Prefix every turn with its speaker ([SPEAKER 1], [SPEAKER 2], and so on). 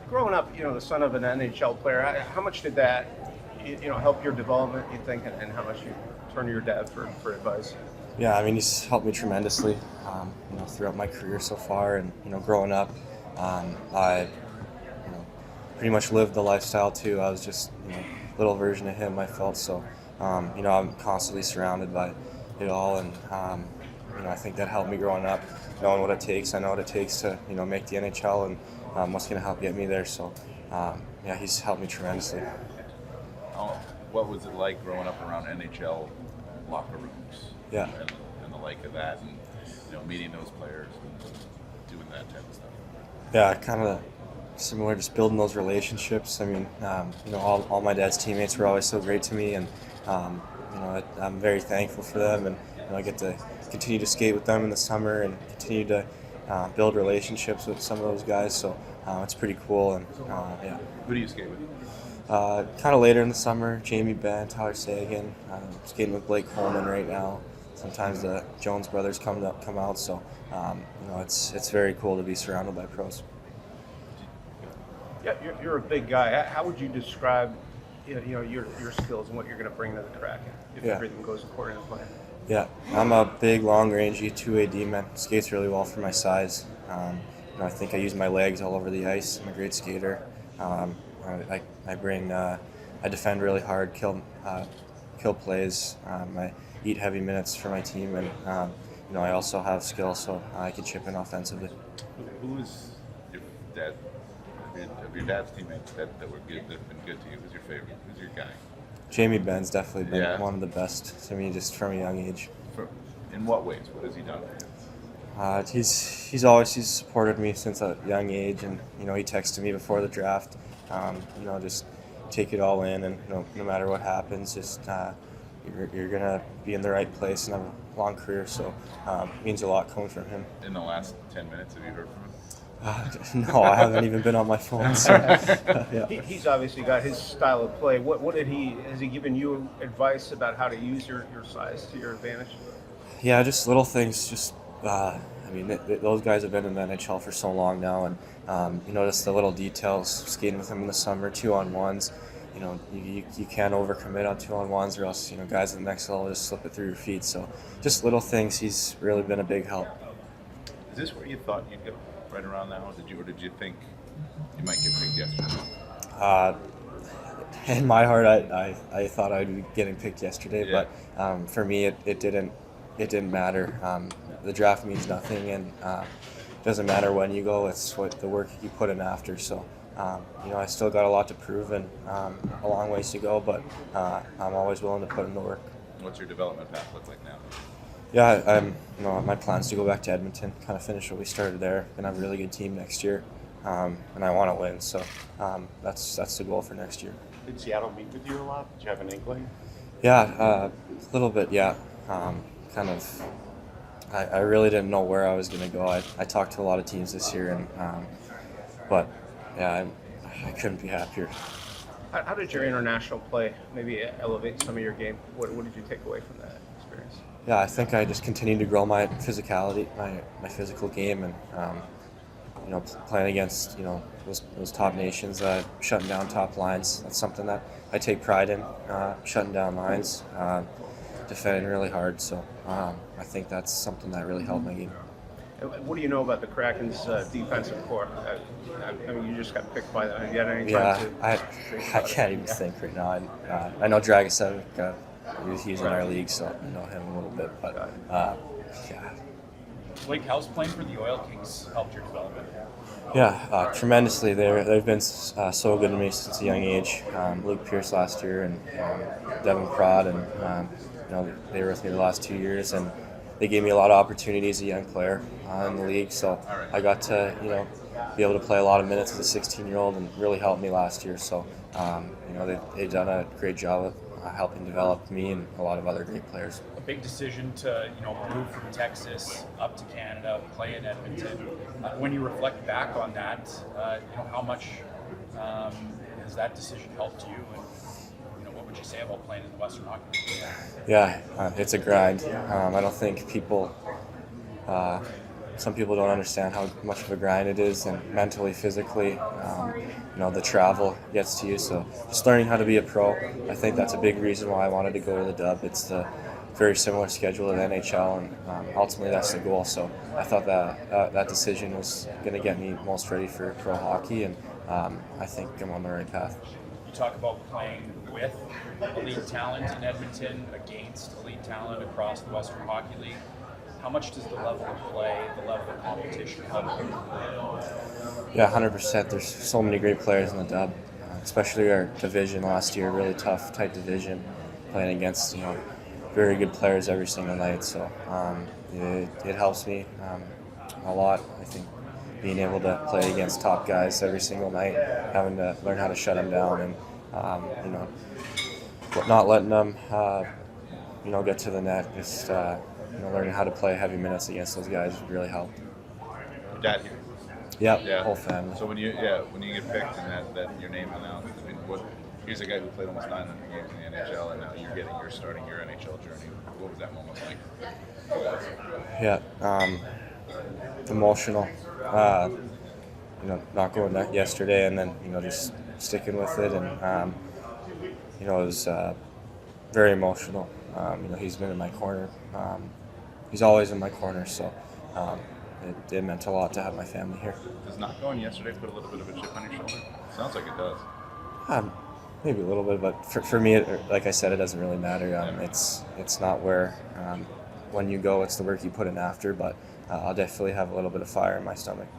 [SPEAKER 1] Growing up, the son of an NHL player, how much did that, help your development, you think, and how much you turn to your dad for advice?
[SPEAKER 2] Yeah, I mean, he's helped me tremendously, throughout my career so far, and growing up, I, pretty much lived the lifestyle too. I was just, a little version of him. I felt so. I'm constantly surrounded by it all, and I think that helped me growing up, knowing what it takes. I know what it takes to, make the NHL, and what's going to help get me there. So, yeah, he's helped me tremendously.
[SPEAKER 3] Oh, what was it like growing up around NHL locker rooms?
[SPEAKER 2] Yeah.
[SPEAKER 3] And the like of that, and meeting those players and doing that type of stuff.
[SPEAKER 2] Yeah, kind of similar, just building those relationships. I mean, all my dad's teammates were always so great to me, and I'm very thankful for them, and I get to continue to skate with them in the summer and continue to build relationships with some of those guys. So it's pretty cool, and yeah.
[SPEAKER 3] Who do you skate with?
[SPEAKER 2] Kind of later in the summer, Jamie Benn, Tyler Sagan. Skating with Blake Coleman right now. Sometimes the Jones brothers come out, so it's very cool to be surrounded by pros.
[SPEAKER 1] Yeah, you're a big guy. How would you describe, your skills and what you're going to bring to the Kraken if everything goes according to plan?
[SPEAKER 2] Yeah, I'm a big, long-rangey two-way D-man. Skates really well for my size. I think I use my legs all over the ice. I'm a great skater. I defend really hard, kill plays. I eat heavy minutes for my team, and I also have skill, so I can chip in offensively.
[SPEAKER 3] Who is your dad? Of your dad's teammates that were good, that've been good to you? Who's your favorite? Who's your guy?
[SPEAKER 2] Jamie Benn's definitely been one of the best to me, just from a young age.
[SPEAKER 3] In what ways? What has he done for you?
[SPEAKER 2] He's supported me since a young age, and he texted me before the draft. Just take it all in, and no matter what happens, just you're gonna be in the right place and have a long career. So it means a lot coming from him.
[SPEAKER 3] In the last 10 minutes, have you heard from him?
[SPEAKER 2] No, I haven't even been on my phone. So, yeah.
[SPEAKER 1] He's obviously got his style of play. What has he given you advice about how to use your size to your advantage?
[SPEAKER 2] Yeah, just little things. Just those guys have been in the NHL for so long now, and you notice the little details. Skating with him in the summer, 2-on-1s. You can't overcommit on 2-on-1s, or else guys at the next level just slip it through your feet. So just little things. He's really been a big help.
[SPEAKER 3] Is this where you thought you'd get right around now? Did you think you might get picked yesterday?
[SPEAKER 2] In my heart, I thought I'd be getting picked yesterday, but for me, it didn't matter. The draft means nothing, and it doesn't matter when you go. It's what the work you put in after. So, I still got a lot to prove, and a long ways to go, but I'm always willing to put in the work.
[SPEAKER 3] What's your development path look like now?
[SPEAKER 2] Yeah, my plan is to go back to Edmonton, kind of finish what we started there, and have a really good team next year, and I want to win. So that's the goal for next year.
[SPEAKER 4] Did Seattle meet with you a lot? Did you have an inkling?
[SPEAKER 2] Yeah, a little bit. Yeah, kind of. I really didn't know where I was going to go. I talked to a lot of teams this year, but yeah, I couldn't be happier.
[SPEAKER 1] How did your international play maybe elevate some of your game? What did you take away from that experience?
[SPEAKER 2] Yeah, I think I just continued to grow my physicality, my physical game, and playing against those top nations, shutting down top lines. That's something that I take pride in, shutting down lines, defending really hard. So I think that's something that really helped my game.
[SPEAKER 1] What do you know about the Kraken's defensive core? I mean, you just got picked by them. Have you had any time
[SPEAKER 2] I can't even think right now. I know Dragicevic. He's in our league, so I know him a little bit. But yeah.
[SPEAKER 5] Blake, how's playing for the Oil Kings helped your development?
[SPEAKER 2] Yeah, tremendously. They've been so good to me since a young age. Luke Pierce last year, and Devin Prod, and they were with me the last 2 years, and they gave me a lot of opportunities as a young player in the league. So I got to be able to play a lot of minutes as a 16-year-old, and really helped me last year. So they've done a great job of helping develop me and a lot of other great players.
[SPEAKER 5] A big decision to move from Texas up to Canada, play in Edmonton. When you reflect back on that, how much has that decision helped you? And what would you say about playing in the Western Hockey League?
[SPEAKER 2] Yeah, it's a grind. I don't think people some people don't understand how much of a grind it is, and mentally, physically, the travel gets to you. So just learning how to be a pro, I think that's a big reason why I wanted to go to the Dub. It's the very similar schedule to the NHL, and ultimately that's the goal. So I thought that decision was going to get me most ready for pro hockey, and I think I'm on the right path.
[SPEAKER 5] You talk about playing with elite talent in Edmonton against elite talent across the Western Hockey League. How much does the level of play, the level of competition help you?
[SPEAKER 2] Yeah, 100%. There's so many great players in the Dub, especially our division last year. Really tough, tight division, playing against very good players every single night. So it helps me a lot. I think being able to play against top guys every single night, having to learn how to shut them down, and not letting them get to the net. Just learning how to play heavy minutes against those guys really helped.
[SPEAKER 3] Your dad here.
[SPEAKER 2] Yep,
[SPEAKER 3] Yeah.
[SPEAKER 2] whole family.
[SPEAKER 3] So when you get picked and that your name announced, I mean, here's a guy who played almost 900 games in the NHL, and now you're starting your NHL journey. What was that moment like?
[SPEAKER 2] Yeah, emotional. Not going that yesterday, and then just sticking with it, and it was very emotional. He's been in my corner. He's always in my corner, so it meant a lot to have my family here.
[SPEAKER 3] Does not going yesterday put a little bit of a chip on your shoulder? Sounds like it does.
[SPEAKER 2] Maybe a little bit, but for me, like I said, it doesn't really matter. It's not where when you go, it's the work you put in after. But I'll definitely have a little bit of fire in my stomach.